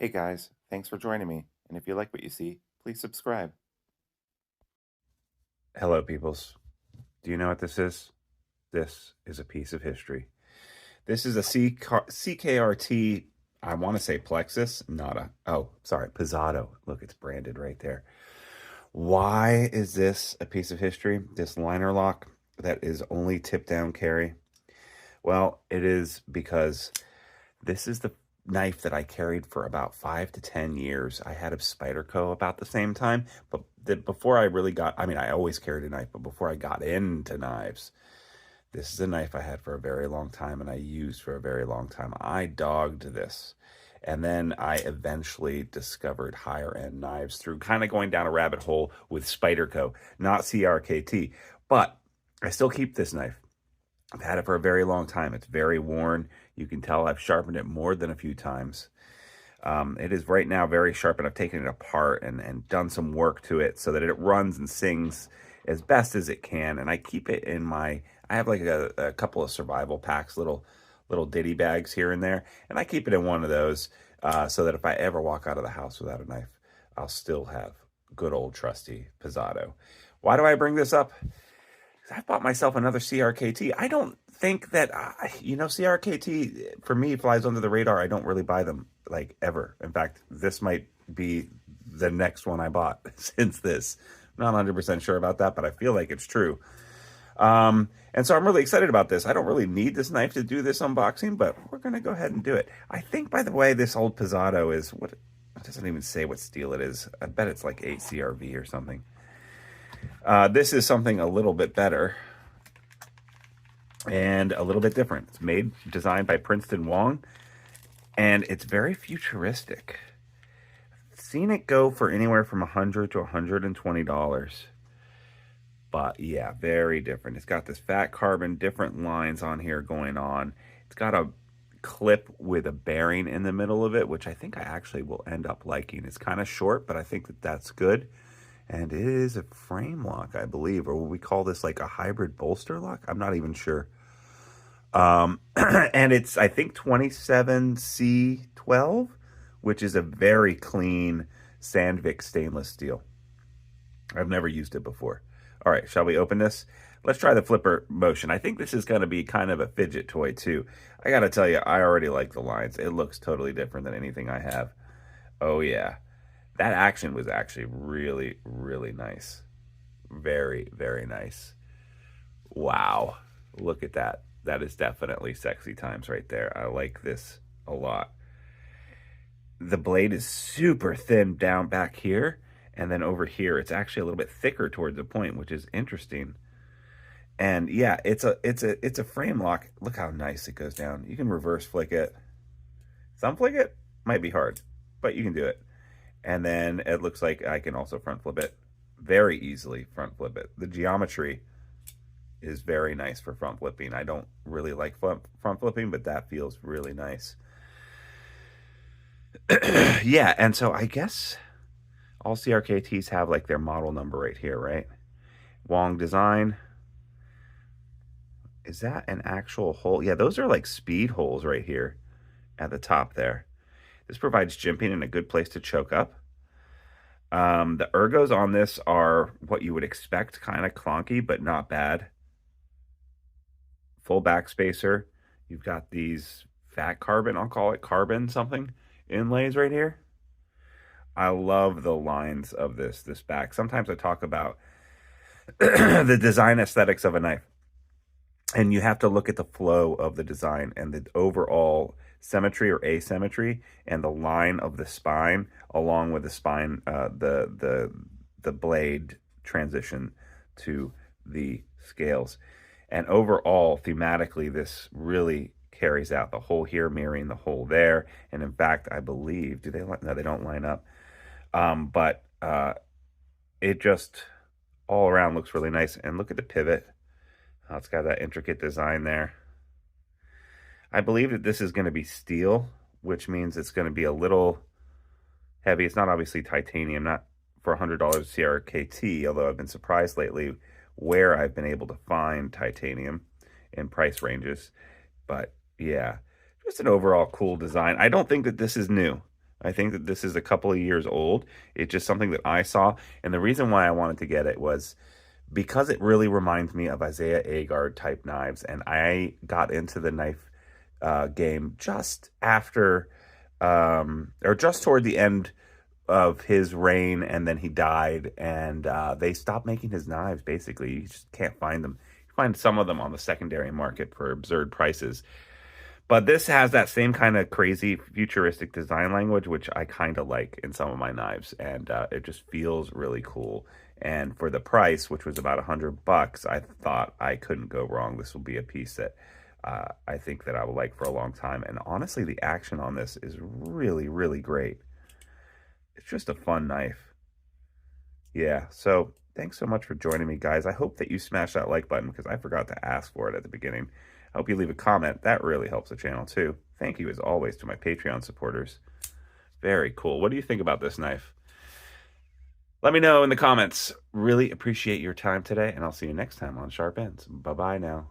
Hey guys, thanks for joining me. And if you like what you see, please subscribe. Hello, peoples. Do you know what this is? This is a piece of history. This is a CKRT, I want to say Plexus, not a, oh, sorry, Pizzato. Look, it's branded right there. Why is this a piece of history? This liner lock that is only tip down carry? Well, it is because this is the knife that I carried for about 5 to 10 years. I had a Spyderco about the same time, but before I really got, I mean, I always carried a knife, but before I got into knives, this is a knife I had for a very long time and I used for a very long time. I dogged this. And then I eventually discovered higher end knives through kind of going down a rabbit hole with Spyderco, not CRKT. But I still keep this knife. I've had it for a very long time. It's very worn. You can tell I've sharpened it more than a few times. It is right now very sharp, and I've taken it apart and done some work to it so that it runs and sings as best as it can. And I keep it in my, I have like a couple of survival packs, little ditty bags here and there. And I keep it in one of those so that if I ever walk out of the house without a knife, I'll still have good old trusty Pizzato. Why do I bring this up? I bought myself another CRKT. I don't think that, CRKT for me flies under the radar. I don't really buy them like ever. In fact, this might be the next one I bought since this. I'm not 100% sure about that, but I feel like it's true. And so I'm really excited about this. I don't really need this knife to do this unboxing, but we're going to go ahead and do it. I think, by the way, this old Pizzato is, what, it doesn't even say what steel it is. I bet it's like 8 CRV or something. This is something a little bit better and a little bit different. It's designed by Princeton Wong, and it's very futuristic. I've seen it go for anywhere from $100 to $120. But yeah, very different. It's got this fat carbon, different lines on here going on. It's got a clip with a bearing in the middle of it, which I think I actually will end up liking. It's kind of short, but I think that that's good. And it is a frame lock, I believe, or we call this like a hybrid bolster lock. I'm not even sure. And it's, I think, 27C12, which is a very clean Sandvik stainless steel. I've never used it before. All right, shall we open this? Let's try the flipper motion. I think this is going to be kind of a fidget toy, too. I got to tell you, I already like the lines. It looks totally different than anything I have. Oh, yeah. That action was actually really, really nice. Very, very nice. Wow. Look at that. That is definitely sexy times right there. I like this a lot. The blade is super thin down back here. And then over here, it's actually a little bit thicker towards the point, which is interesting. And yeah, it's a frame lock. Look how nice it goes down. You can reverse flick it. Thumb flick it? Might be hard, but you can do it. And then it looks like I can also front flip it very easily. Front flip it. The geometry is very nice for front flipping. I don't really like front flipping, but that feels really nice. Yeah, and so I guess all CRKTs have like their model number right here, right? Wong design. Is that an actual hole? Yeah, those are like speed holes right here at the top there. This provides jimping and a good place to choke up. The ergos on this are what you would expect, kind of clunky, but not bad. Full backspacer. You've got these fat carbon, I'll call it carbon something, inlays right here. I love the lines of this back. Sometimes I talk about the design aesthetics of a knife. And you have to look at the flow of the design and the overall symmetry or asymmetry and the line of the spine along with the spine, the blade transition to the scales. And overall, thematically, this really carries out the hole here mirroring the hole there. And in fact, I believe, no, they don't line up. But it just all around looks really nice. And look at the pivot. It's got that intricate design there. I believe that this is going to be steel, which means it's going to be a little heavy. It's not obviously titanium, not for $100 CRKT, although I've been surprised lately where I've been able to find titanium in price ranges. But yeah, just an overall cool design. I don't think that this is new. I think that this is a couple of years old. It's just something that I saw. And the reason why I wanted to get it was because it really reminds me of Isaiah Agard type knives. And I got into the knife game just after, or just toward the end of his reign, and then he died, and they stopped making his knives. Basically, you just can't find them. You find some of them on the secondary market for absurd prices, but this has that same kind of crazy futuristic design language, which I kind of like in some of my knives, and it just feels really cool. And for the price, which was about $100, I thought I couldn't go wrong. This will be a piece that I think that I will like for a long time. And honestly, the action on this is really, really great. It's just a fun knife. Yeah, so thanks so much for joining me, guys. I hope that you smash that like button because I forgot to ask for it at the beginning. I hope you leave a comment. That really helps the channel too. Thank you, as always, to my Patreon supporters. Very cool. What do you think about this knife? Let me know in the comments. Really appreciate your time today, and I'll see you next time on Sharp Ends. Bye-bye now.